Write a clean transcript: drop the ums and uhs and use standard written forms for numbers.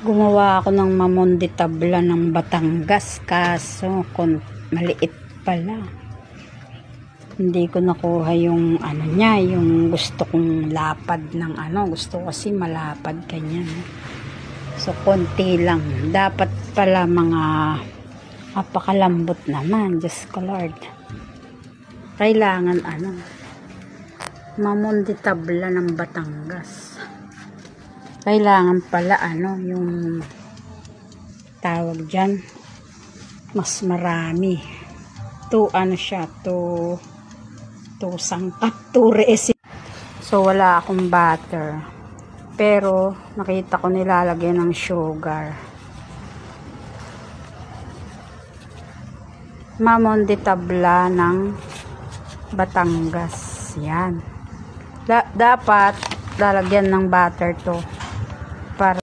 Gumawa ako ng mamonde tabla ng Batangas, kaso maliit pala. Hindi ko nakuha yung ano niya, yung gusto kong lapad ng ano. Gusto kasi malapad ganyan. So konti lang. Dapat pala mga apakalambot naman. Diyos ko Lord. Kailangan ano, mamonde tabla ng Batangas. Kailangan pala ano, yung tawag dyan, mas marami. Ano siya, sangkap, resi. So wala akong butter. Pero nakita ko nilalagyan ng sugar. Mamonde tabla ng Batangas. Yan. Dapat lalagyan ng butter to.